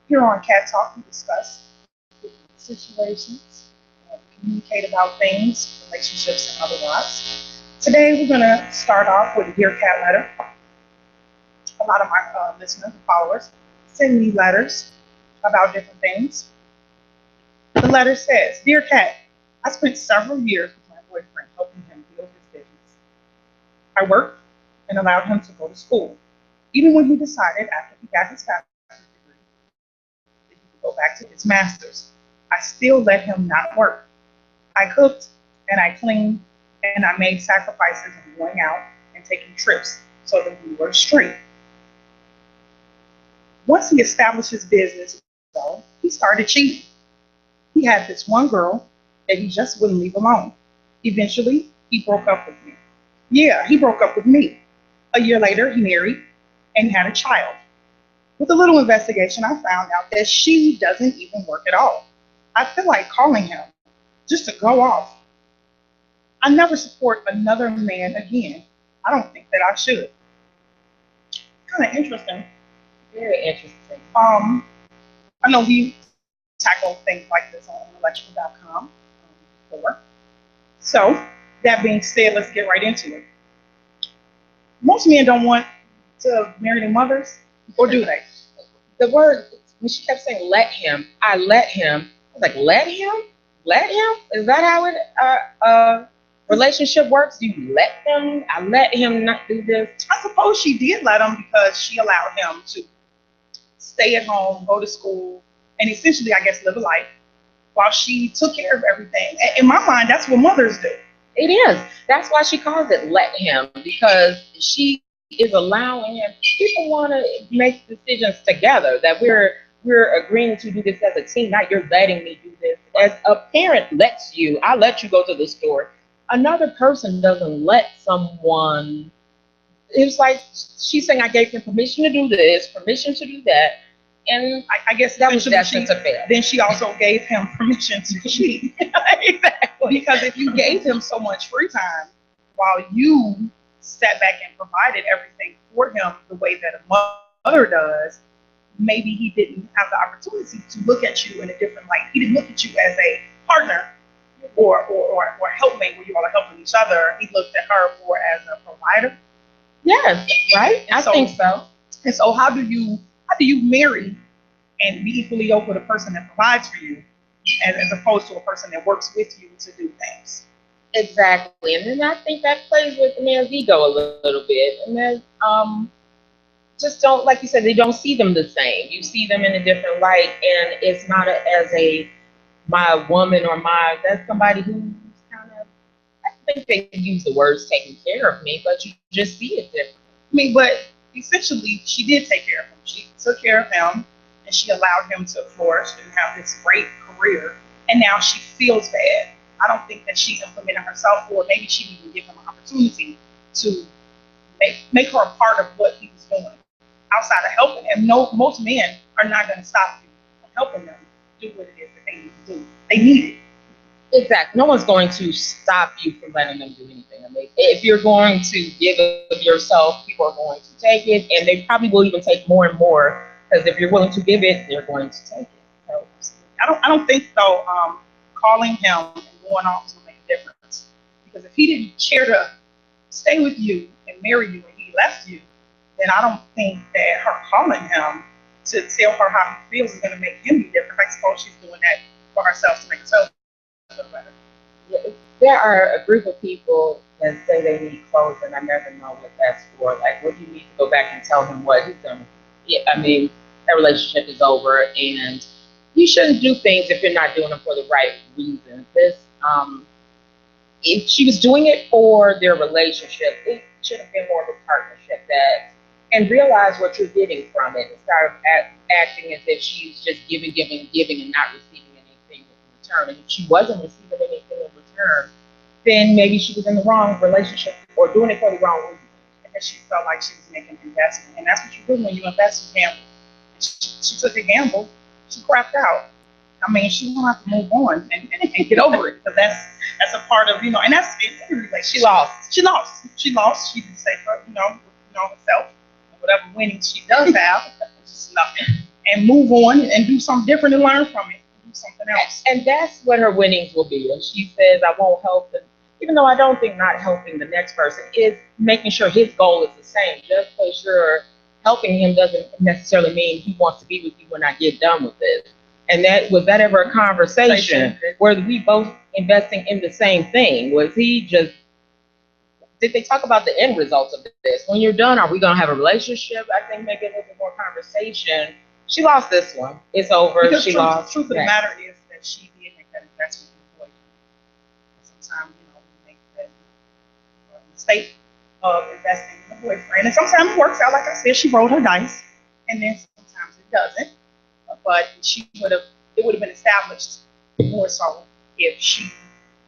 Here on Cat Talk, we discuss situations, communicate about things, relationships, and otherwise. Today, we're going to start off with a Dear Cat letter. A lot of my listeners and followers send me letters about different things. The letter says, Dear Cat, I spent several years with my boyfriend helping him build his business. I worked and allowed him to go to school. Even when he decided after he got his bachelor's degree that he could go back to his master's, I still let him not work. I cooked and I cleaned and I made sacrifices of going out and taking trips so that we were straight. Once he established his business, though, he started cheating. He had this one girl that he just wouldn't leave alone. Eventually, he broke up with me. Yeah, he broke up with me. A year later, he married and had a child. With a little investigation, I found out that she doesn't even work at all. I feel like calling him just to go off. I never support another man again. I don't think that I should. Kind of interesting. Very interesting. I know we tackled things like this on IntellectualRadio-Podcast before. So, that being said, let's get right into it. Most men don't want to marry their mothers, or do they? The word, when she kept saying, let him, I let him. I was like, let him? Let him? Is that how relationship works? Do you let them? I let him not do this. I suppose she did let him because she allowed him to stay at home, go to school, and essentially, I guess, live a life while she took care of everything. In my mind, that's what mothers do. It is. That's why she calls it let him, because she is allowing him. People want to make decisions together, that we're agreeing to do this as a team, not you're letting me do this. As a parent lets you, I let you go to the store. Another person doesn't let someone. It's like she's saying, I gave him permission to do this, permission to do that. And I guess that was destined to fail. Then she also gave him permission to cheat. Exactly. Because if you gave him so much free time while you sat back and provided everything for him the way that a mother does, maybe he didn't have the opportunity to look at you in a different light. He didn't look at you as a partner or helpmate where you all are helping each other. He looked at her more as a provider. Yes, right? I think so. And so how do you marry and be equally yoked with a person that provides for you as opposed to a person that works with you to do things? Exactly. And then I think that plays with the man's ego a little bit. And then just don't, like you said, they don't see them the same. You see them in a different light, and it's not my woman or that's somebody who's kind of, I think they use the words taking care of me, but you just see it differently. I mean, but essentially, she did take care of him. She took care of him, and she allowed him to flourish and have this great career. And now she feels bad. I don't think that she implemented herself, or maybe she didn't even give him an opportunity to make her a part of what he was doing outside of helping him. No, most men are not going to stop you from helping them do what it is that they need to do. They need it. Exactly. No one's going to stop you from letting them do anything. I mean, if you're going to give of yourself, people are going to take it, and they probably will even take more and more, because if you're willing to give it, they're going to take it. So, I don't think though calling him and going off is going to make a difference, because if he didn't care to stay with you and marry you and he left you, then I don't think that her calling him to tell her how he feels is going to make him be different. I suppose she's doing that for herself to make herself feel better. There are a group of people that say they need clothes, and I never know what that's for. Like, what do you need to go back and tell him what he's done? Yeah, I mean, that relationship is over, and you shouldn't do things if you're not doing them for the right reasons. If she was doing it for their relationship, it should have been more of a partnership and realize what you're getting from it, instead of acting as if she's just giving, and not receiving anything in return. And if she wasn't receiving anything in return, then maybe she was in the wrong relationship or doing it for the wrong reason. And she felt like she was making an investment. And that's what you do when you invest in gamble. She took a gamble. She crapped out. I mean, she will have to move on and get over it, because that's a part of, and that's it. She lost. She didn't say for, herself. Whatever winnings she does have, it's just nothing. and move on and do something different and learn from it and do something else. And that's what her winnings will be. And she says, I won't help them. Even though I don't think not helping the next person is making sure his goal is the same. Just because you're helping him doesn't necessarily mean he wants to be with you when I get done with this. And that was that ever a conversation where we both investing in the same thing? Was he just, did they talk about the end results of this? When you're done, are we going to have a relationship? I think maybe a little bit more conversation. She lost this one. It's over. Because she lost. The truth of the matter is that she did make that investment in the boyfriend. Sometimes, we make that mistake of investing in a boyfriend. And sometimes it works out, like I said, she rolled her dice. And then sometimes it doesn't. But it would have been established more so if she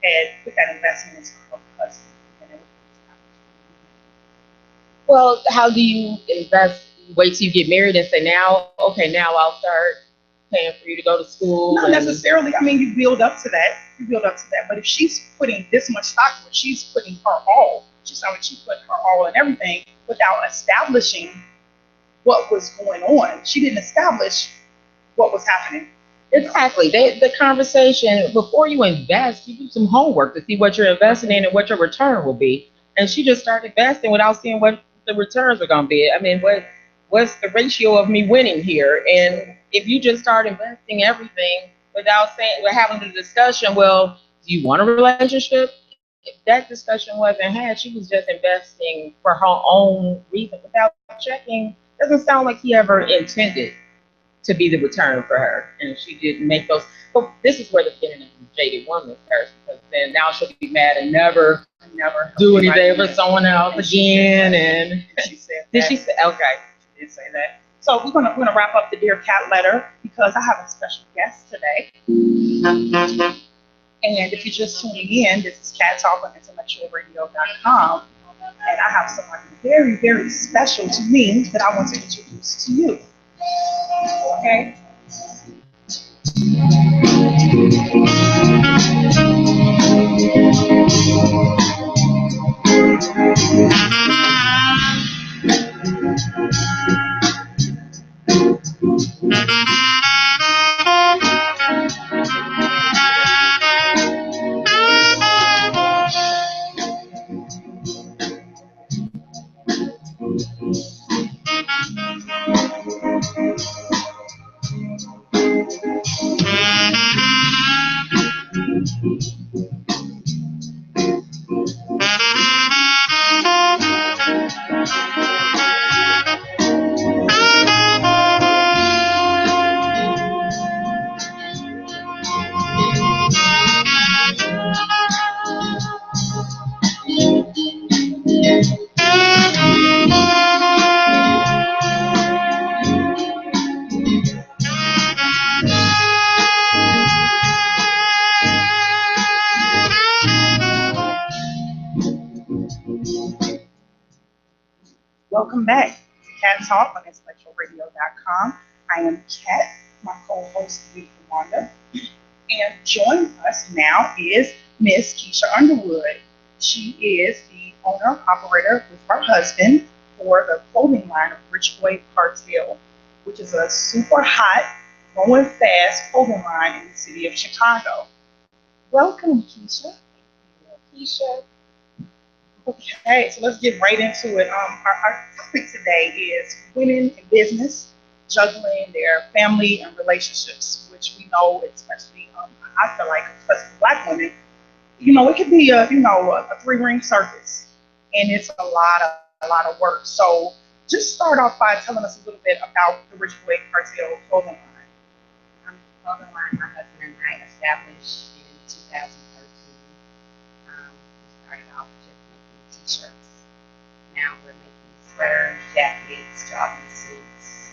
had put that investment into her husband. Well, how do you invest? Wait till you get married and say, now I'll start paying for you to go to school. Not necessarily. I mean, you build up to that. But if she's putting this much stock in it, she's putting her all. She put her all in everything without establishing what was going on. She didn't establish what was happening. Exactly. The conversation, before you invest, you do some homework to see what you're investing in and what your return will be. And she just started investing without seeing what the returns are going to be. I mean, what's the ratio of me winning here? And if you just start investing everything without having the discussion, well, do you want a relationship? If that discussion wasn't had, she was just investing for her own reason without checking. Doesn't sound like he ever intended to be the return for her, and she didn't make those. But this is where the beginning of the jaded woman starts, because then now she'll be mad and never do anything for someone else again. And she said that. Did she say? Okay, she did say that. So we're gonna wrap up the Dear Cat letter because I have a special guest today. And if you're just tuning in, this is Cat Talk on IntellectualRadio.com, and I have somebody very, very special to me that I want to introduce to you. Okay. Welcome back to Cat Talk on IntellectualRadio.com. I am Cat, my co-host, Wanda. And joining us now is Miss Keisha Underwood. She is the owner, operator with her husband for the clothing line of Rich Boy Cartel, which is a super hot, growing fast clothing line in the city of Chicago. Welcome, Keisha. Keisha. Okay, so let's get right into it. Our topic today is women in business, juggling their family and relationships, which we know, especially, I feel like, especially Black women, it could be a three-ring circus, and it's a lot of work. So just start off by telling us a little bit about the Rich Boy Cartel clothing line. The clothing line my husband and I established in 2013. We started off just making t-shirts. Now we're making sweaters, jackets, jogging suits,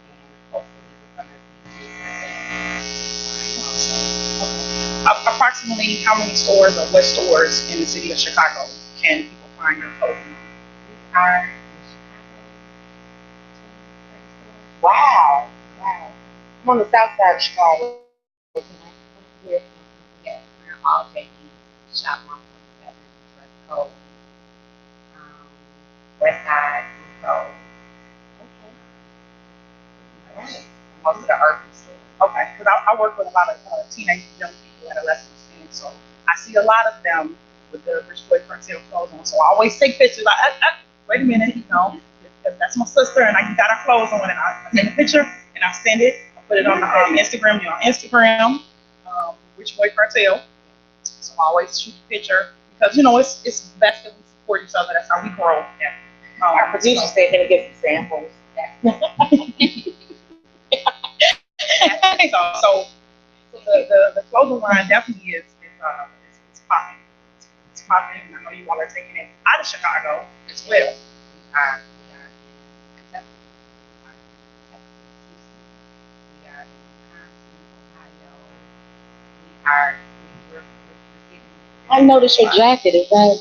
and hopefully we're going to be also. Approximately how many stores or what stores in the city of Chicago can people find your clothing? We are in Chicago. Wow. I'm on the south side of Chicago. We're all taking shop 147, dress code, west side, code. Okay. I work with a lot of teenage young people, adolescents, and so I see a lot of them with the rich boy cartel clothes on. So I always take pictures. Like, wait a minute, that's my sister, and you got her clothes on, and I take a picture and I send it. I put it on the Instagram. You're on Instagram, rich boy cartel. So I always shoot a picture because it's best that we support each other. That's how we grow. Yeah. Our producer said they would get some samples. so the clothing line definitely is popping. It's popping. I know you all are taking it out of Chicago as well. I noticed your jacket. Is that?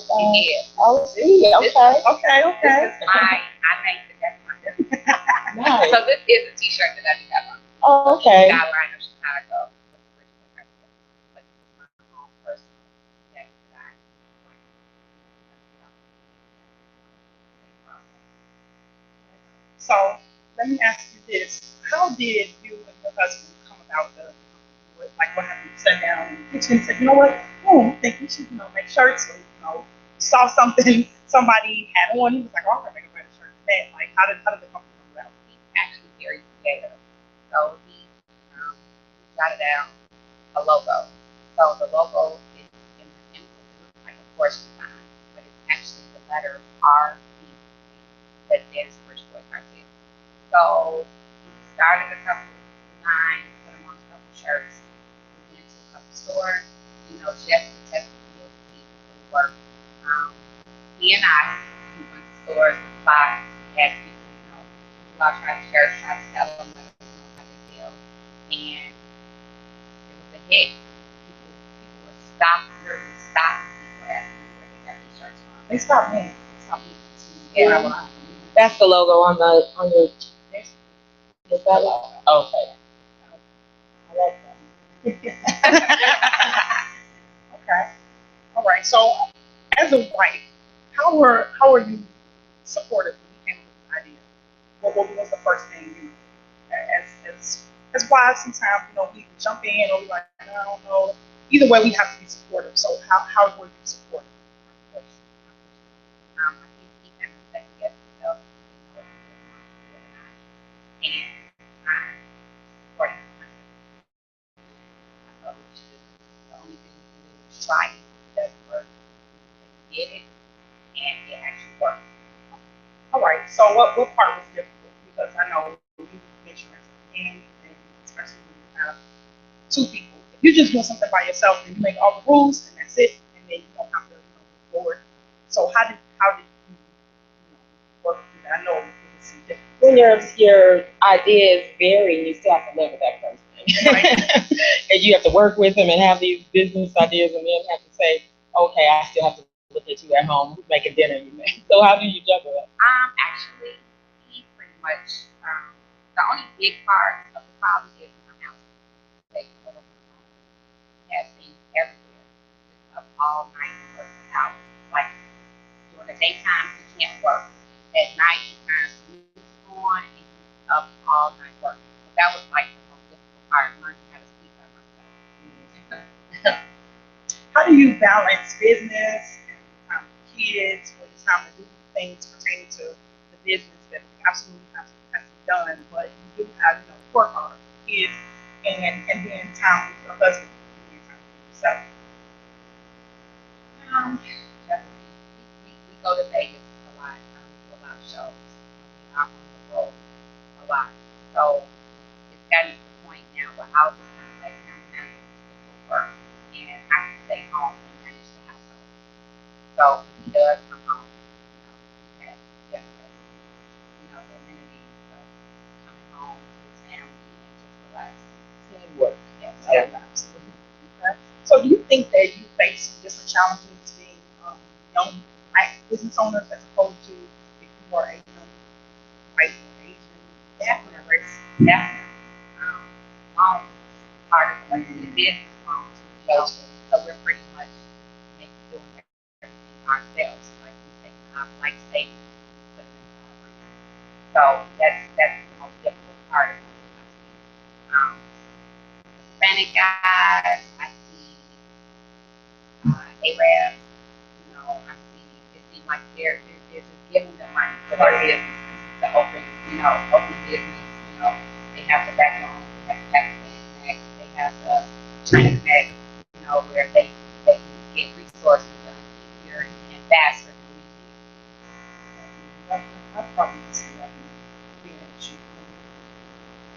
Oh, see. Okay. This is I made the definitely. Nice. So this is a T-shirt that I do have on. Oh, okay. Skyline of Chicago. But my own personal jacket that I So let me ask you this: how did you and your husband come about what have you sat down in the kitchen and said, you know what? I think we should make shirts. Or, saw something somebody had on. He was like, oh, I'm gonna make a better shirt than that. Like, how did the company come about? He's actually very creative. So he jotted down a logo. So the logo is in the like a horse design, but it's actually the letter R that is Rich Boy Cartel. So we started a couple of designs, put them on a couple shirts. We went to a couple stores. Jeff would test the field to see if it would work. He and I we went to stores with buy, had people, go out, try to shirts, try to sell them, let them know how they feel. And it was a hit. People were stopping, literally stopping people asking me where they got these shirts from. They stopped me. Yeah. That's the logo on your. Is that logo? Okay. I like that. Okay. All right. So, as a wife, how are you supportive when you came up with this idea? What was the first thing as wives? Sometimes we jump in or we like, I don't know. Either way, we have to be supportive. So, how were you supportive? I think he kind of said yes himself, and I support him. I thought the only thing we can do is try it. It doesn't work. We did it, and it actually worked. All right. So, what part was difficult? Because I know you insurance and especially when you have two people. If you're just doing something by yourself, then you make all the rules and that's it, and then you don't have to move forward. So, how did you work through that? I know it was some difficult. When your ideas vary, you still have to live with that person. Right. And you have to work with them and have these business ideas, and then have to say, okay, I still have to look at you at home making dinner. So how do you juggle that? Actually, he pretty much the only big part of the problem is my house. They have things everywhere. It's up all night working hours. Like during the daytime, you can't work. At night, you kind of sleep on and you're up all night working. So that was like the most difficult part, learning how to sleep by myself. How do you balance business and time for kids, or the time to do things pertaining to the business that absolutely has to be done, but you do have work on kids and then time with your husband and time with yourself? We go to Vegas a lot. Do a lot of shows. We're out on the road a lot. So it's gotten to the point now where I'll just kind of let him handle his work, and I can stay home and manage the household. So if he does come home, he has the amenities of coming home to his family and just relaxing. Teamwork. Yes. Yeah, absolutely. Okay. So, do you think that you face some different challenges being young black business owners as opposed to if you are a young white or Asian? Definitely. Definitely. Loans, part of like the business loans, so we're pretty much doing everything ourselves. Like we take our life savings, put them in our money. So that's the most difficult part of it.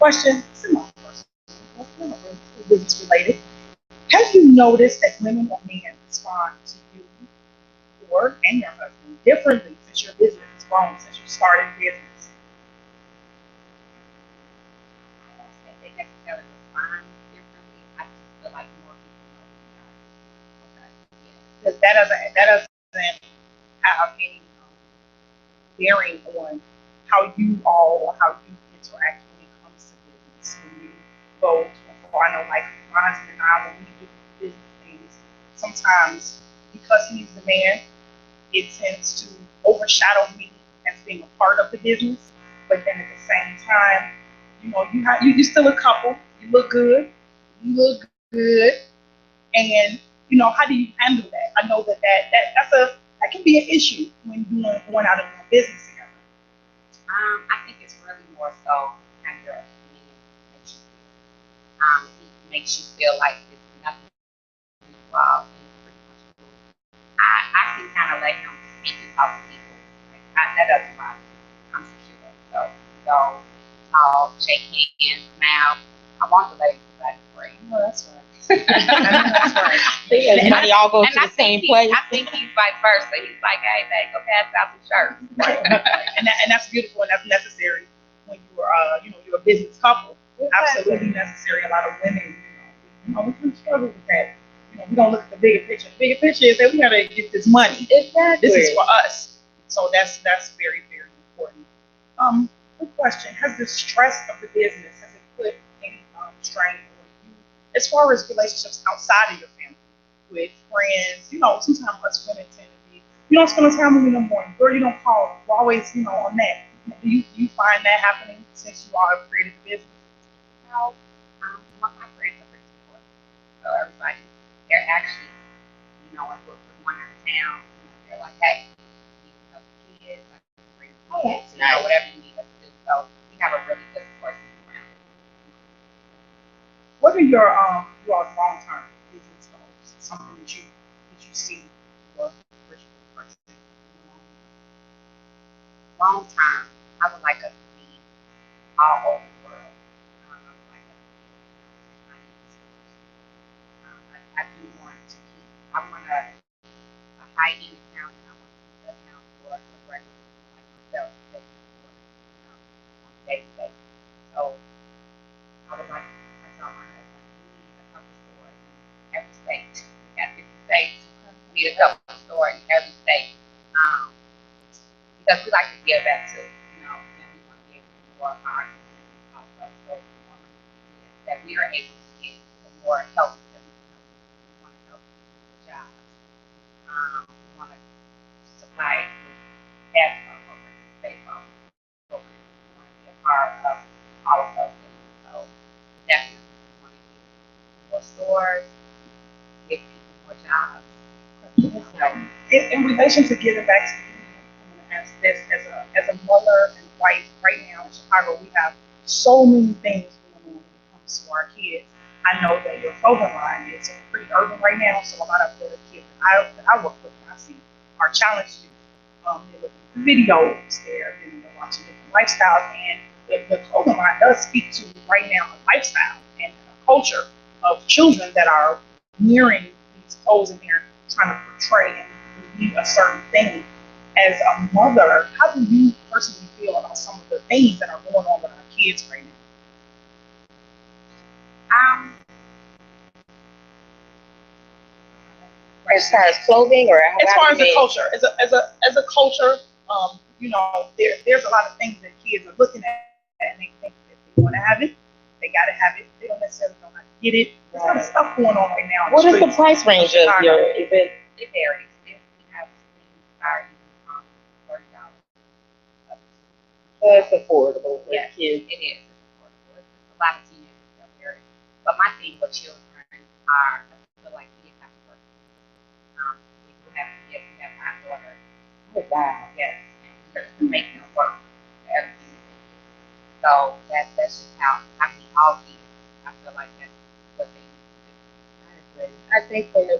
Question, semi-personal, business related. Have you noticed that women or men respond to you or and your husband differently since your business has grown, since you started business? I don't think they necessarily respond differently. I just feel like more people know who we are. Okay. Yeah. Because that doesn't have any bearing on how you all or how you interact when it comes to business. When you go to I know like my husband and I, when we do business things, sometimes because he's the man, it tends to overshadow me as being a part of the business. But then at the same time, you're still a couple. You look good. You look good. And how do you handle that? I know that can be an issue when going out and doing business together. I think it's really more so kind of your opinion makes you feel. It makes you feel like it's nothing involved in pretty much cool. I can kind of let him speak and talk to people. That doesn't bother me. I'm secure. So go, talk, shake hands, smile. I want the ladies to like great. No, that's right. That's right. And y'all go to the same place. I think he's vice versa. He's like, hey, babe, go pass out some shirts. Right. And that's beautiful and that's necessary when you're a business couple. Absolutely necessary. A lot of women, we can struggle with that. We don't look at the bigger picture. The bigger picture is that we gotta get this money. Exactly. This is for us. So that's very, very important. Quick question: has the stress of the business has it put any strain on you as far as relationships outside of your family, with friends? Sometimes us women tend to be, you don't spend time with me no more, girl. You don't call. We're always, on that. Do you find that happening since you all have created the business? No, my friends are pretty supportive. So everybody, they're actually, if we're going out of town, they're like, hey, you need to help the kids, like, bring the kids, whatever you need us to do. So we have a really good support system around it. What are your long-term business goals? Something that you see for person? Long term, I would like us to be all over the world. I would like us to be I do want to keep. I want a high-end account, and I want to keep the account for a regular like myself that can afford on a daily basis. So I would like. I tell my husband we need a couple stores in every state. We got 50 states. We need a couple stores in every state. Because we like to give back to, and we want to be able to do more of our community also. So the more that we are able to get, the more help that we want to help people with jobs. We want to supply basketball programs, baseball programs. We want to be a part of all of those things. So definitely we want to get more stores, give people more jobs. In relation to giving back to as a mother and wife right now in Chicago, we have so many things going on when it comes to our kids. I know that your clothing line is pretty urban right now, so a lot of the kids that I work with and I see are challenged. They're looking for videos, they're watching different lifestyles, and the clothing line does speak to right now a lifestyle and a culture of children that are wearing these clothes and they're trying to portray and believe a certain thing. As a mother, how do you personally feel about some of the things that are going on with our kids right now? As far as clothing, or as far as the culture, as a culture, there's a lot of things that kids are looking at and they think that they want to have it, they got to have it. They don't necessarily know how to get it. There's a lot of stuff going on right now. What is the price range of your event? It varies. We have things starting from $30. That's affordable for kids. It is. It's affordable. It's a lot of teenagers that wear it. But my thing with children are, I feel like kids have to work. We do have kids. We have my daughter. Oh, wow. Yes. And we make them work for everything. So that's just how we all see it. I feel like that's what they need to do. I think when you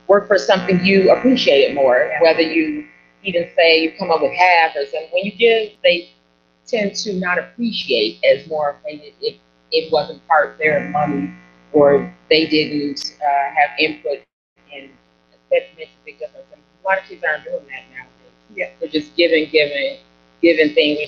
work for something you appreciate it more, whether you even say you come up with half or something. When you give, they tend to not appreciate as more if it wasn't part of their money or they didn't have input in that makes a big difference. And a lot of kids aren't doing that nowadays. Yeah. They're just giving things. You're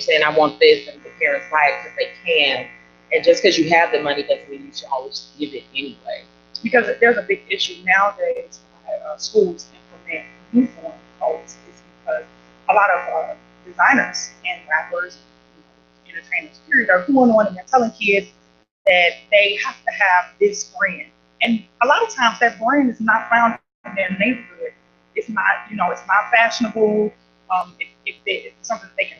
saying, I want this, and the parents buy it because they can. And just because you have the money doesn't mean you should always give it anyway. Because there's a big issue nowadays why schools implement uniform codes is because a lot of designers and rappers, entertainers, period, are going on and they're telling kids that they have to have this brand. And a lot of times that brand is not found in their neighborhood. It's not, it's not fashionable. If it's something that they can,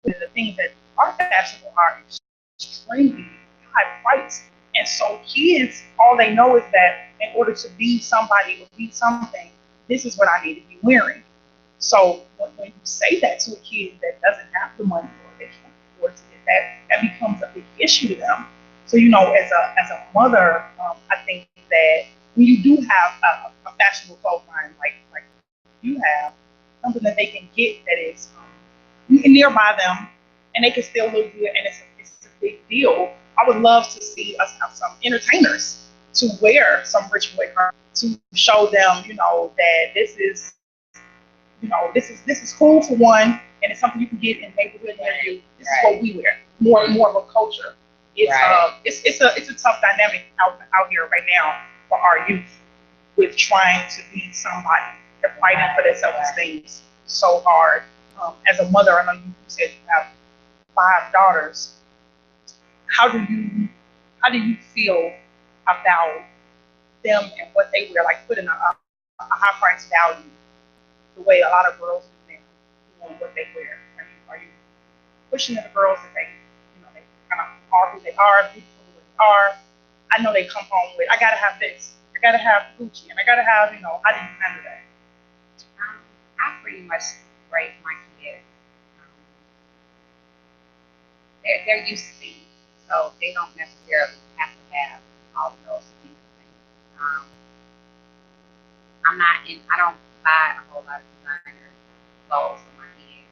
the things that are fashionable are extremely high priced. And so kids, all they know is that in order to be somebody or be something, this is what I need to be wearing. So when you say that to a kid that doesn't have the money or they can't afford to get that becomes a big issue to them. So, as a mother, I think that when you do have a fashionable clothes line like you have, something that they can get that is nearby them and they can still look good and it's a big deal. I would love to see us have some entertainers to wear some rich boy cars to show them, that this is cool for one, and it's something you can get in the neighborhood near you. This is what we wear. More of a culture. It's a tough dynamic out here right now for our youth with trying to be somebody. They're fighting for their self-esteem so hard. As a mother, I know you said you have 5 daughters. How do you feel about them and what they wear, like putting a high price value the way a lot of girls do now on what they wear? Are you pushing the girls that they kind of are who they are, beautiful who they are? I know they come home with, I gotta have this, I gotta have Gucci, and I gotta have, how do you handle that? I pretty much raise my kids. They're used to things, so they don't necessarily have to have all of those things. I don't buy a whole lot of designer clothes for my kids.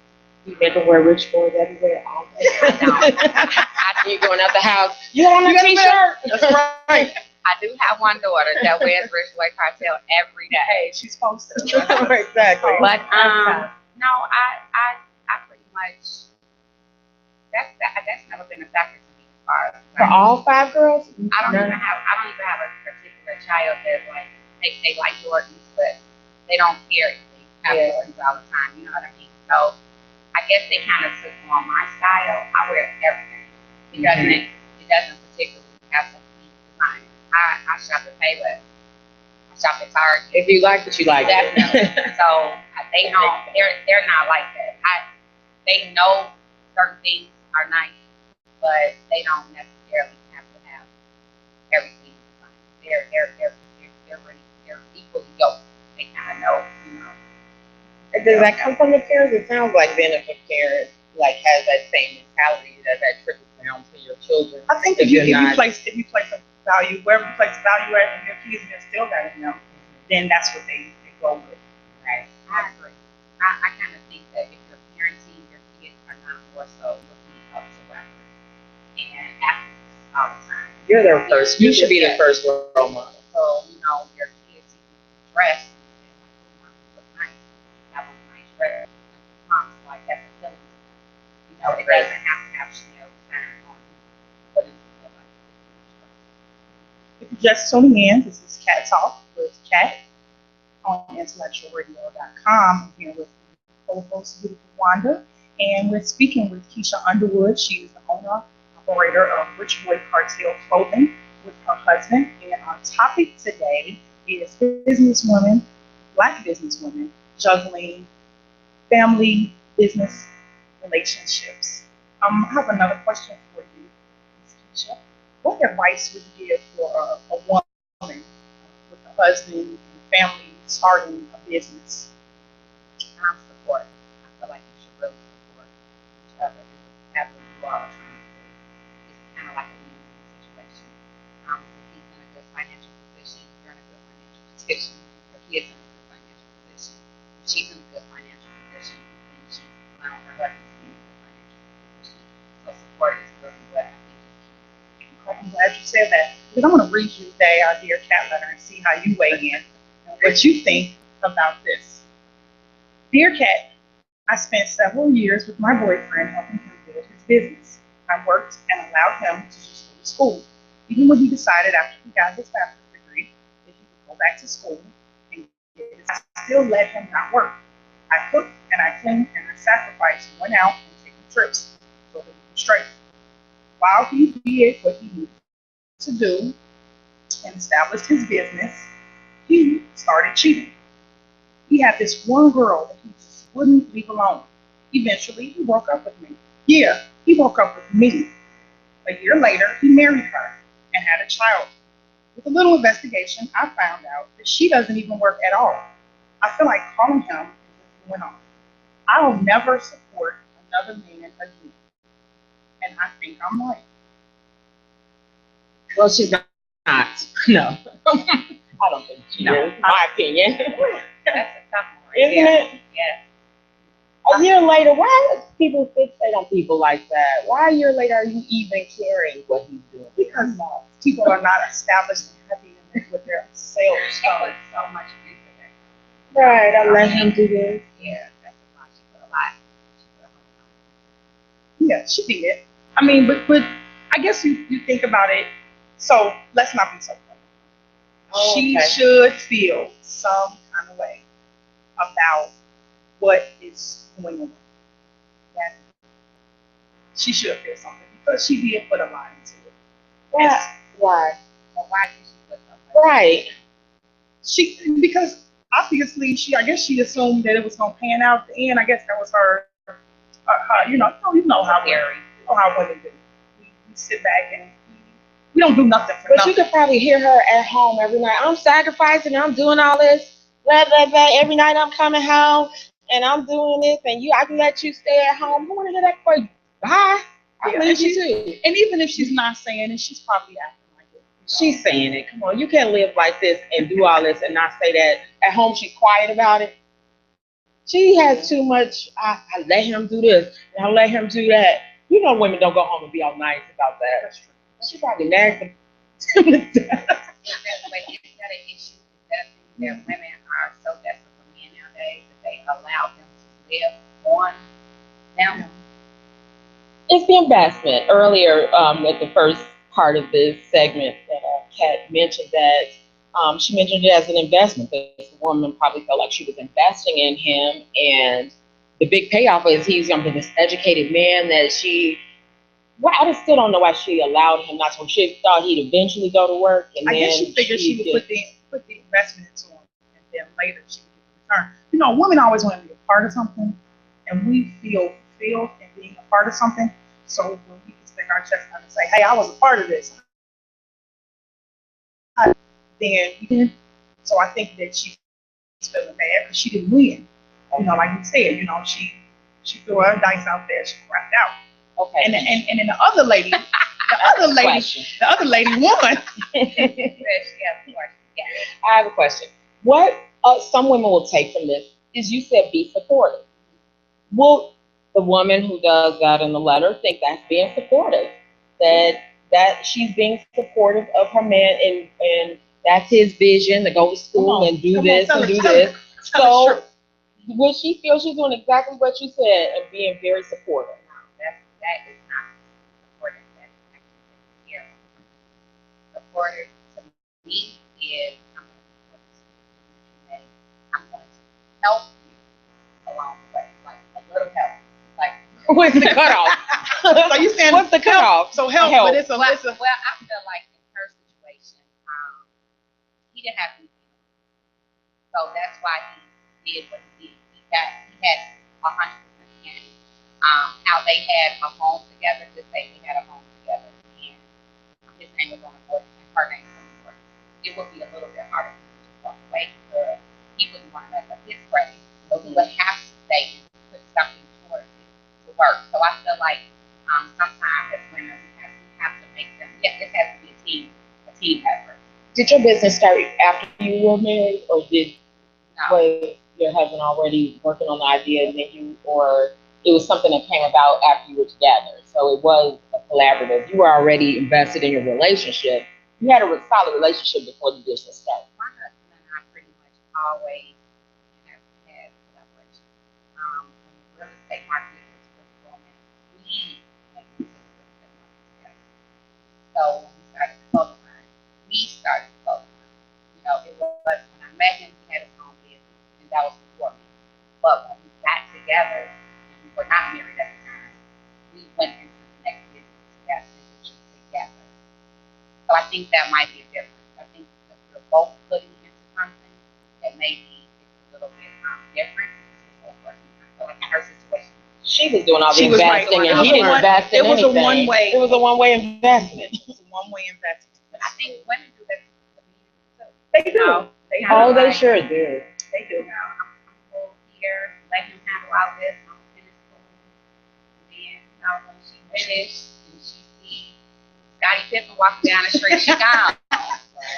You never wear rich boys everywhere all day. I You going out the house, you on a t-shirt? That's right. I do have one daughter that wears Rich Boy Cartel every day. Hey, she's supposed to. Exactly. But no, I pretty much that's never been a factor to me as far as For all 5 girls? I don't even have a particular child that like they like Jordans, but they don't care if they have Jordans all the time. You know what I mean? So I guess they kind of took on my style. I wear everything. It doesn't particularly have to be designer. I shop at Payless. I shop at Target. If you like it, you like it. So they don't. They're not like that. They know certain things are nice, but they don't necessarily have to have everything designed. They're equally yoked. They kind of know, Does that come from the parents? It sounds like then if a parent has that same mentality that trickles down to your children. I think if you place a value, wherever you place a value at in your kids and instill that in them, then that's what they go with. Right. I agree. I kind of think that if you're parenting, your kids are not more so looking up to rappers and athletes all the time. You're their first. You should be the first role model. So, your kids dress and look nice, have a nice dress, like that's a feeling. It doesn't have to have Chanel design on it, but it feel like If you're just tuning in, this is Cat Talk with Cat on IntellectualRadio.com. I'm here with co-host beautiful Wanda, and we're speaking with Keisha Underwood. She is the owner, operator of Rich Boy Cartel Clothing with her husband. And our topic today is Black businesswomen juggling family, business, relationships. I have another question for you, Ms. Keisha. What advice would you give for a woman with a husband and family starting a business? support. I feel like you should really support each other and whatever you are trying to do. It's kind of like a win-win situation. If he's in a good financial position, you're in a good financial position. If he is in a good financial position, if she's in a good financial position, then she's allowing her husband to be in a good financial position. said that because I'm going to read you today our Dear Cat letter and see how you weigh in and what you think about this. Dear Cat, I spent several years with my boyfriend helping him build his business. I worked and allowed him to just go to school. Even when he decided after he got his bachelor's degree that he would go back to school and get his, I still let him not work. I cooked and I cleaned and I sacrificed and went out and taking trips so that he was straight. While he did what he needed to do and established his business, he started cheating. He had this one girl that he just wouldn't leave alone. Eventually, he broke up with me. Yeah, he broke up with me. A year later, he married her and had a child. With a little investigation, I found out that she doesn't even work at all. I feel like calling him is going on. I'll never support another man again. And I think I'm right. Well, she's not. No. I don't think she is, my opinion. That's a tough one. Isn't it? Yes. A year later, why do people fixate on people like that? Why a year later are you even caring what he's doing? Because people are not established and happy with their sales. She put so much into that. Right, I let him do this. Yeah, that's a lot. She put a lot. She put a whole lot. Yeah, she did. I mean, but I guess you think about it. So let's not be so funny. Oh, She okay. should feel some kind of way about what is going on. That she should feel something because she did put a lot into it. Why? Why? Well, why did she put something? Right. Because obviously I guess she assumed that it was gonna pan out at the end. I guess that was her you know how women do. We sit back and we don't do nothing for But nothing. you could probably hear her at home every night. I'm sacrificing, I'm doing all this, blah, blah, blah. Every night I'm coming home and I'm doing this and I can let you stay at home. I want to hear that for you. Bye. I believe you too. And even if she's not saying it, she's probably acting like it. She's saying it. Come on, you can't live like this and do all this and not say that. At home she's quiet about it. She has too much, I let him do this and I let him do that. You know women don't go home and be all nice about that. That's true. She probably nagged him. Is that an issue? Is that a thing that women are so desperate for men nowadays that they allow them to live on them? It's the investment. Earlier, at the first part of this segment, that Kat mentioned that she mentioned it as an investment. This woman probably felt like she was investing in him, and the big payoff is he's going to be this educated man that she. Well, I still don't know why she allowed him not to. She thought he'd eventually go to work, and I guess then she figured she would put the investment into him, and then later she would get the return. You know, women always want to be a part of something, and we feel fulfilled in being a part of something. So when we can stick our chest out and say, "Hey, I was a part of this," then so I think that she's feeling bad because she didn't win. You know, like you said, you know, she threw her dice out there, she crapped out. Okay. And then the other lady won. I have a question. What some women will take from this is you said be supportive. Will the woman who does that in the letter think that's being supportive? That she's being supportive of her man and that's his vision to go to school and do this and do this. So will she feel she's doing exactly what you said and being very supportive? That is not supportive. That's actually here. Supportive to me is I'm going to help you along the way, like a little help. Like what's the cutoff? So you saying what's the cutoff? So help. But it's a well, I feel like in her situation, he didn't have anything. So that's why he did what he did. He had 100%. How they had a home together, just say we had a home together, and his name was on the board and her name was on the board. It would be a little bit harder to just walk away because he wouldn't want to mess up his grade. So he would have to stay and put something towards it to work. So I feel like sometimes as women we have to make them. Yes, it has to be a team effort. Did your business start after you were married, or was your husband already working on the idea and then you, or it was something that came about after you were together. So it was a collaborative. You were already invested in your relationship. You had a solid relationship before the business started. My husband and I pretty much always have had collaboration. When the real estate market was booming, we had to do the real estate market together. So when we started the clothing line, we started the clothing line. You know, it was when I met him, he had his own business, and that was before me. But when we got together, and we were not married at the time, we went into the next business together. So I think that might be a difference. I think because we're both putting into something that maybe it's a little bit different. I feel like in her situation, she was doing all the She was right. investing, and he didn't invest in It was a anything. one-way. It was a one-way investment. It was a one-way investment. but I think women do that too. They do. They do. Oh, they sure do. They do. You know, I'm here, let him handle all this, I'm finish school. And then, you know, when she finished and she see Scottie Pippen walking down the street, she gone.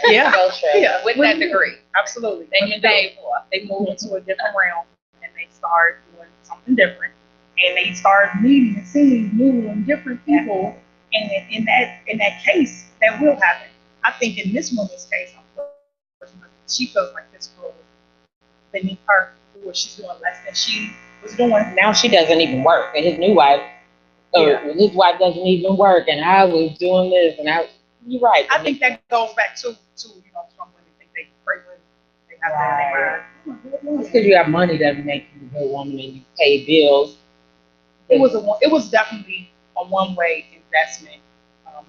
Yeah. Yeah. With that degree. Absolutely. Then you pay for it. They move into a different realm and they start doing something different. And they start meeting and seeing new and different people. And in that case, that will happen. I think in this woman's case, she feels like this girl was beneath her, or she's doing less than she was doing. Now she doesn't even work, and his new wife, his wife doesn't even work, and I was doing this, and you're right. I think that goes back to some women think they pray with, they have that in their mind. Just because you have money doesn't make you a good woman, and you pay bills. It was definitely a one-way investment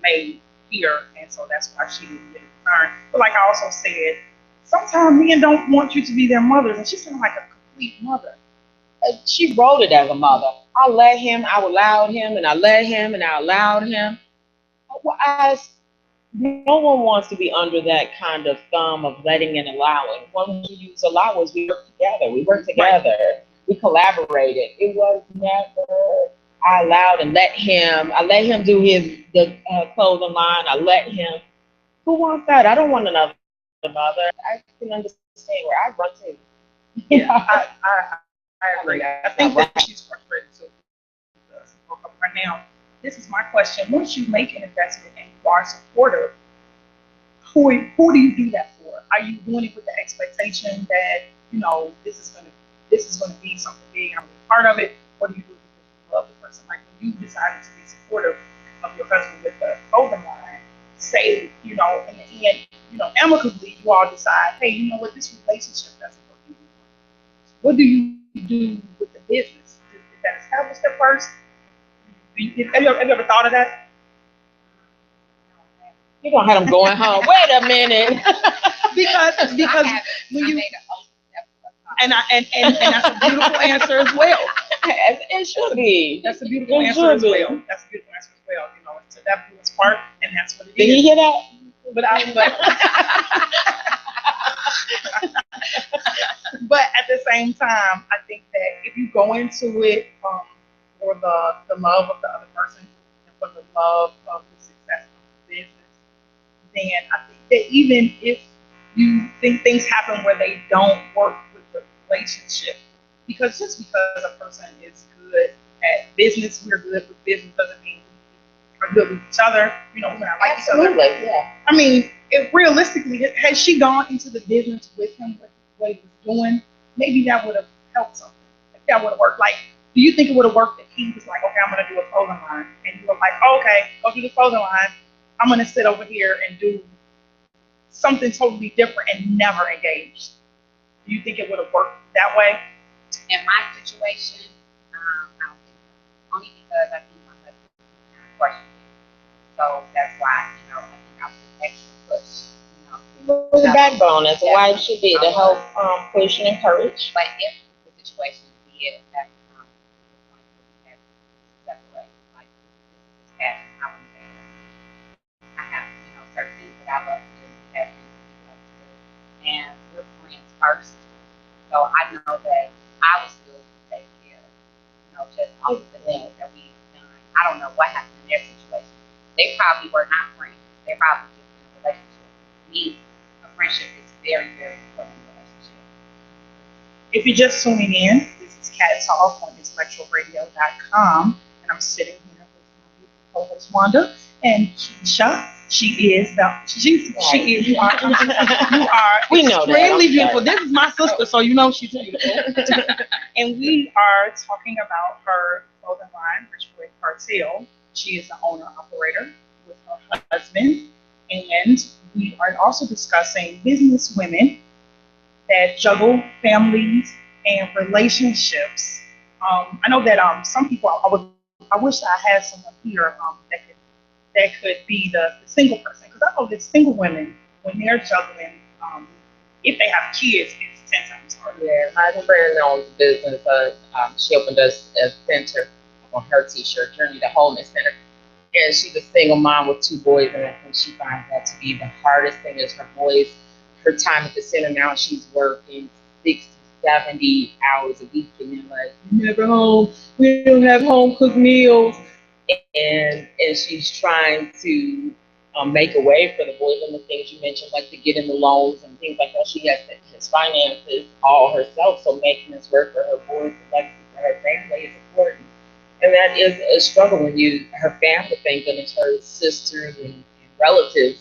made here, and so that's why she didn't get a return. But like I also said, sometimes men don't want you to be their mothers, and she sounded like a complete mother. She wrote it as a mother. I let him, I allowed him, and I let him, and I allowed him. Well, no one wants to be under that kind of thumb of letting and allowing. When we use allow is we work together. We work together. Right. We collaborated. It was never I allowed and let him. I let him do the clothing line. I let him. Who wants that? I don't want another mother. I can understand where I run to. Yeah, I agree. I think that she's frustrated too. Right now, this is my question. Once you make an investment and you are supportive, who do you do that for? Are you doing it with the expectation that, this is going to be something big and I'm going to be part of it? Or do you do it because you love the person? Like when you decided to be supportive of your husband with the clothing line, say, in the end, amicably, you all decide, hey, you know what, this relationship doesn't work anymore. What do you do with the business? Is that established at first? Have you ever thought of that? You're going to have them going home. Wait a minute. because when you... And that's a beautiful answer as well. It should be. That's a beautiful answer as well. That's a beautiful answer as well. So that was part, and that's what it is. Did you hear that? But at the same time, I think that if you go into it for the love of the other person and for the love of the success of the business, then I think that even if you think things happen where they don't work with the relationship, because just because a person is good at business, we're good with business doesn't mean we are good with each other. We're not like each other. Yeah. I mean, realistically, had she gone into the business with him, what he was doing, maybe that would have helped something. If that would have worked. Like, do you think it would have worked if he was like, okay, I'm going to do a clothing line, and you were like, oh, okay, go do the clothing line. I'm going to sit over here and do something totally different and never engage. Do you think it would have worked that way? In my situation, I don't think so. Only because I think my husband kind of questioned it. So that's why, I think I was extra push. With the backbone, as a wife should be, to help push and encourage. But if the situation did at the point where we had to separate, like this passion, I would say I have, certain things that I love to do, certain things that I love to do, and we're friends first. So I know that I was still take care of, just all of the things that we've done. I don't know what happened in their situation. They probably were not friends. They probably just in a relationship. Me, a friendship is very, very important in a relationship. If you're just tuning in, this is Cat Talk on IntellectualRadio.com, and I'm sitting here with my beautiful co-host Wanda and Keisha. She is you are We know that. extremely beautiful. This is my sister, so you know she's beautiful. And we are talking about her clothing line, Rich Boy Cartel. She is the owner operator with her husband, and we are also discussing business women that juggle families and relationships. I know that some people, I wish I had someone here that could be the single person, because I know that single women, when they're juggling, if they have kids, it's 10 times harder. Yeah, my friend owns a business. She opened us a center on her T-shirt, Journey to Wholeness Center. And she's a single mom with 2 boys, and I think she finds that to be the hardest thing is her boys. Her time at the center now, she's working 60, 70 hours a week, and they're like, "You're never home. We don't have home cooked meals." And she's trying to make a way for the boys and the things you mentioned, like to get in the loans and things like that. She has his finances all herself, so making this work for her boys and legacy for her family is important. And that is a struggle when her family, thank goodness, her sisters and relatives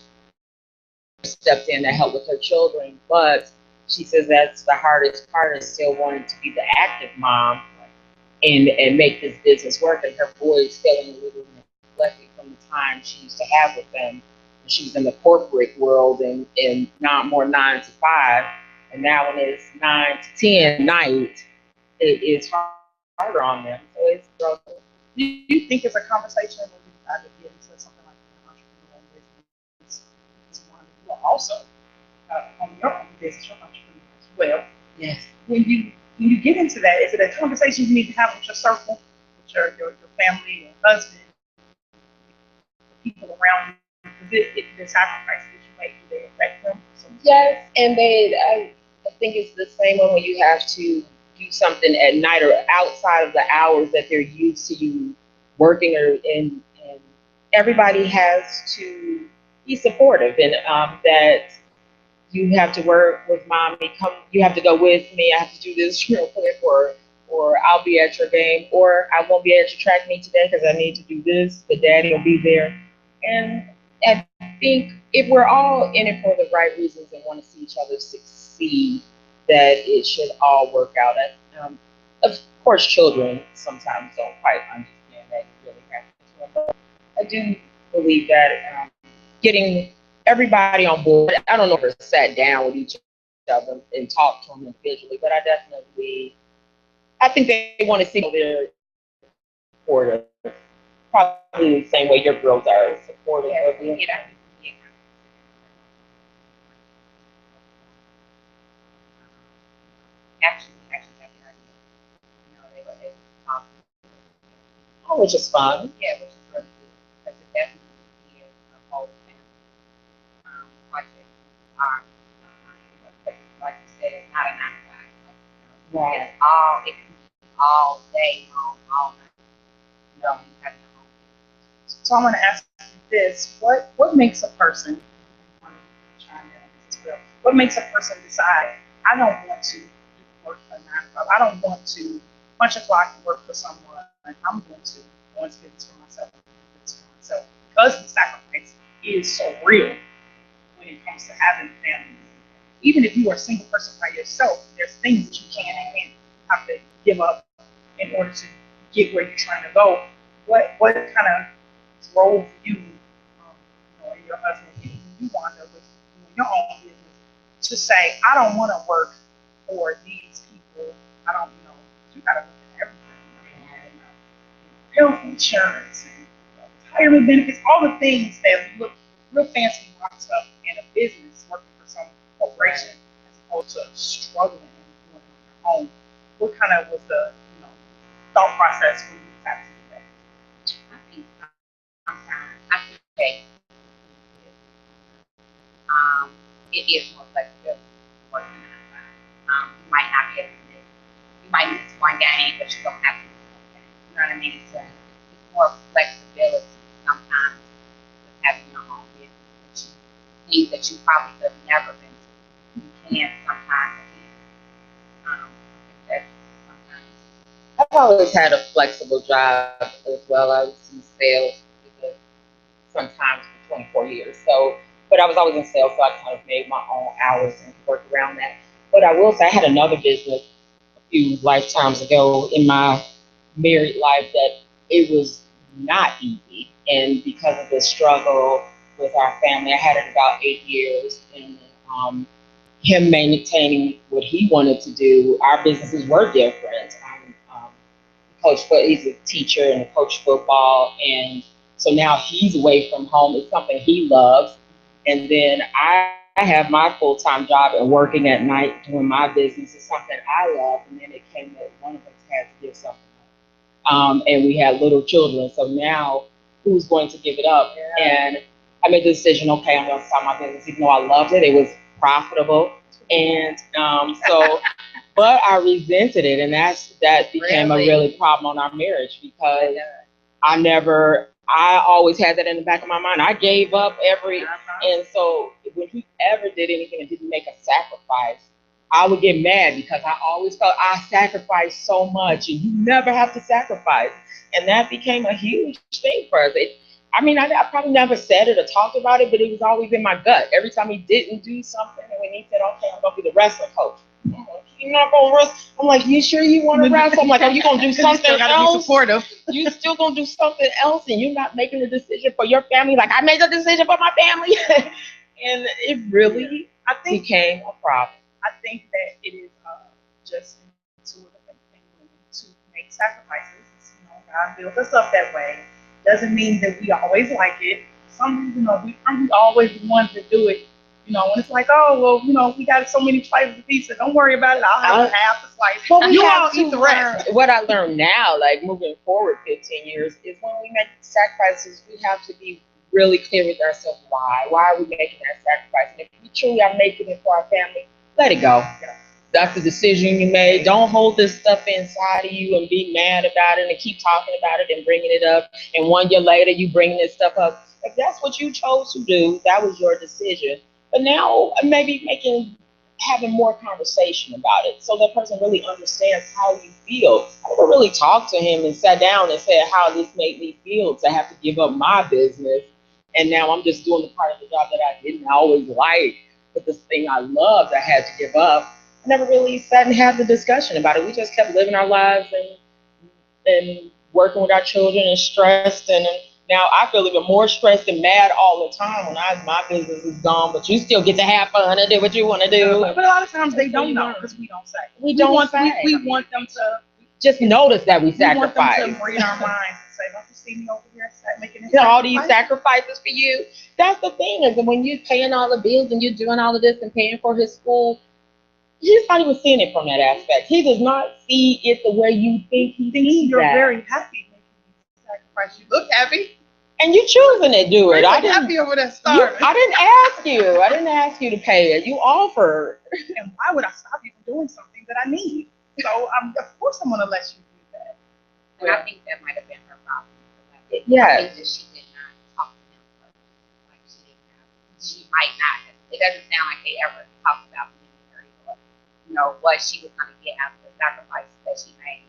stepped in to help with her children. But she says that's the hardest part, is still wanting to be the active mom and make this business work. And her boys feeling a little neglected from the time she used to have with them. She was in the corporate world and not more 9 to 5. And now when it's 9 to 10 night, it is harder on them. So it's struggle. Do you think it's a conversation when you try to get into something like an entrepreneurial business? You are also on your own business, you're an entrepreneur as well. Yes. When you get into that, is it a conversation you need to have with your circle, with your family, your husband, the people around you? Because the sacrifices that you make, do they affect them? Yes, and I think it's the same when you have to do something at night or outside of the hours that they're used to you working, and everybody has to be supportive, and that you have to work with mommy. You have to go with me. I have to do this real quick, or I'll be at your game, or I won't be at your track meet today because I need to do this. The daddy will be there, and I think if we're all in it for the right reasons and want to see each other succeed, that it should all work out. Of course, children sometimes don't quite understand that you really have to. But I do believe that getting everybody on board. I don't know if we're sat down with each of them and talked to them individually, but I think they want to see their supportive. Probably the same way your girls are supportive of you. Actually, that's the idea. They were able to talk. Oh, which is fun. Yeah, which is really good. Because it definitely is a whole family project. Like you said, it's not a 9 to 5. Right. It can be all day long, all night. You have your own. So I'm going to ask you this: what makes a person? What makes a person decide, I don't want to work a 9 to 5. I don't want to punch a clock and work for someone. I'm going to go into business for myself. Because the sacrifice is so real when it comes to having a family. Even if you are a single person by yourself, there's things that you can and can't have to give up in order to get where you're trying to go. What kind of drove you, and your husband, and you wound up with your own business, to say, I don't want to work for these people. I don't, you got to look at everything. Health insurance and retirement benefits, all the things that look real fancy boxed up in a business working for some corporation, as opposed to struggling and doing it on your own. What kind of was the thought process when you got to do that? I think sometimes I think it is more flexibility working 9 to 5. You might not be able to miss. You might miss one game, but you don't have to miss one game. You know what I mean? So it's more flexibility sometimes with having your own business, things that you probably could have never been to. You can sometimes. That's sometimes always had a flexible job as well. I was in sales sometimes for 24 years. So, but I was always in sales, so I kind of made my own hours and worked around that. But I will say I had another business a few lifetimes ago in my married life that it was not easy. And because of the struggle with our family, I had it about 8 years. And him maintaining what he wanted to do, our businesses were different. He's a teacher and a coach football, and so now he's away from home. It's something he loves, and then I have my full-time job and working at night doing my business is something I love. And then it came that one of us had to give something up, and we had little children. So now, who's going to give it up? Yeah. And I made the decision. Okay, I'm going to start my business, even though I loved it. It was profitable, and so. But I resented it, and that became a really problem on our marriage because I always had that in the back of my mind. I gave up and so when he ever did anything and didn't make a sacrifice, I would get mad because I always felt I sacrificed so much, and you never have to sacrifice. And that became a huge thing for us. I probably never said it or talked about it, but it was always in my gut. Every time he didn't do something, and when he said, okay, I'm going to be the wrestling coach. You're not going to wrestle. I'm like, you sure you want to wrestle? I'm like, are you going to do something else? You still got to be supportive. You still going to do something else, and you're not making a decision for your family. Like, I made a decision for my family. And it really became a problem. I think that it is just intuitive and willing to make sacrifices. God built us up that way. Doesn't mean that we always like it. We always want to do it. When it's like, oh, well, we got so many slices of pizza. Don't worry about it. I'll have half the slice. But you all eat the rest. What I learned now, like moving forward 15 years, is when we make sacrifices, we have to be really clear with ourselves why. Why are we making that sacrifice? And if we truly are making it for our family, let it go. Yeah. That's the decision you made. Don't hold this stuff inside of you and be mad about it and keep talking about it and bringing it up. And 1 year later, you bring this stuff up. If that's what you chose to do, that was your decision. But now maybe having more conversation about it so that person really understands how you feel. I never really talked to him and sat down and said how this made me feel to have to give up my business. And now I'm just doing the part of the job that I didn't always like, but this thing I loved I had to give up. I never really sat and had the discussion about it. We just kept living our lives and working with our children and stressed. And now I feel even more stressed and mad all the time when my business is gone, but you still get to have fun and do what you want to do. But a lot of times they don't know because we don't say. We want them to just notice that we sacrifice. We want them to read our minds and say, don't you see me over here making all these sacrifices for you? That's the thing is that when you're paying all the bills and you're doing all of this and paying for his school, he's not even seeing it from that aspect. He does not see it the way you think he sees you're very happy making these sacrifices. You look happy. And you're choosing to do it. I didn't ask you to pay it. You offered. And why would I stop you from doing something that I need? So of course I'm going to let you do that. And I think that might have been her problem. Yeah. I think that she did not talk to him. Like she might not have. It doesn't sound like they ever talked about what she was going to get out of the sacrifices that she made.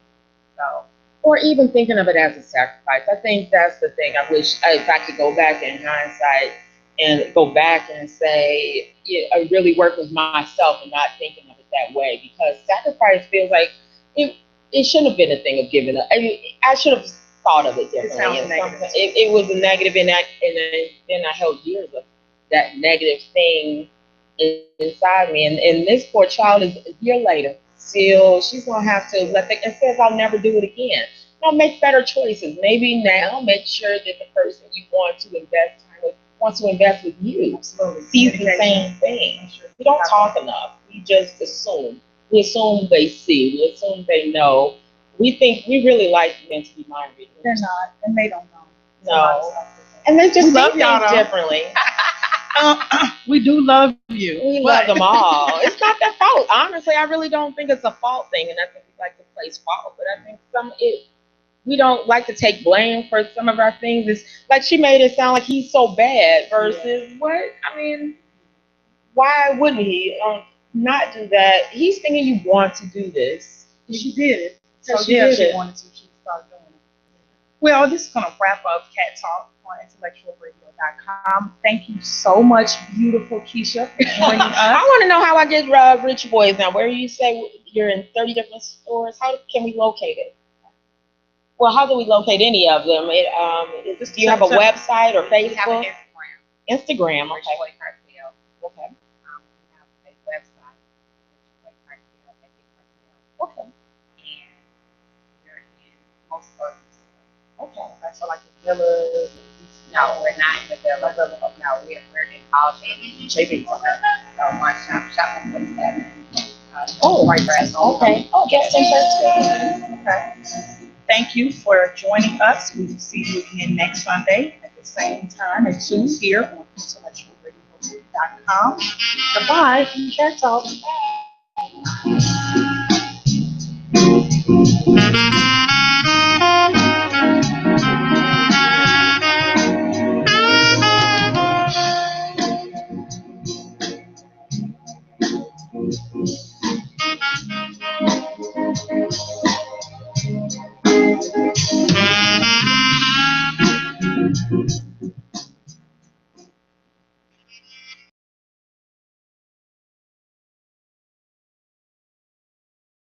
So. Or even thinking of it as a sacrifice. I think that's the thing. I wish if I could go back in hindsight and go back and say, I really work with myself and not thinking of it that way, because sacrifice feels like it shouldn't have been a thing of giving up. I should have thought of it differently. It was a negative, and then I held years of that negative thing inside me. And this poor child is a year later. Still, she's going to have to it says I'll never do it again. Now make better choices. Maybe now make sure that the person you want to invest time with wants to invest with you. Sees the same thing. We don't talk enough. We just assume. We assume they see. We assume they know. We think we really like men to be mind readers. They're not, and they don't know. No. And they just see things differently. We do love you. We love them all. It's not their fault. Honestly, I really don't think it's a fault thing, and I think we like to place fault. But I think we don't like to take blame for some of our things. It's like she made it sound like he's so bad versus what? I mean, why wouldn't he not do that? He's thinking you want to do this. She did it. So she yeah, did if she it. wanted to, she started doing it. Well, this is going to wrap up Cat Talk on IntellectualRadio.com. Thank you so much, beautiful Keisha, for joining I us. want to know how I get Rich Boys now. Where you say you're in 30 different stores, how can we locate it? Well, how do we locate any of them? Do you have a website or We have an Facebook? Instagram. Instagram, Rich okay. Boy Cartel. Okay. We have a website, Rich Boy Cartel, Okay. and we're in most stores. Okay. So like the villas. No, we're not in the villa. No, we're in all JV. JV. So one shop on 47. Oh, right there. okay. Oh, that's interesting. Okay. Thank you for joining us. We will see you again next Sunday at the same time at 2 here on IntellectualRadio.com. Goodbye from Cat Talk.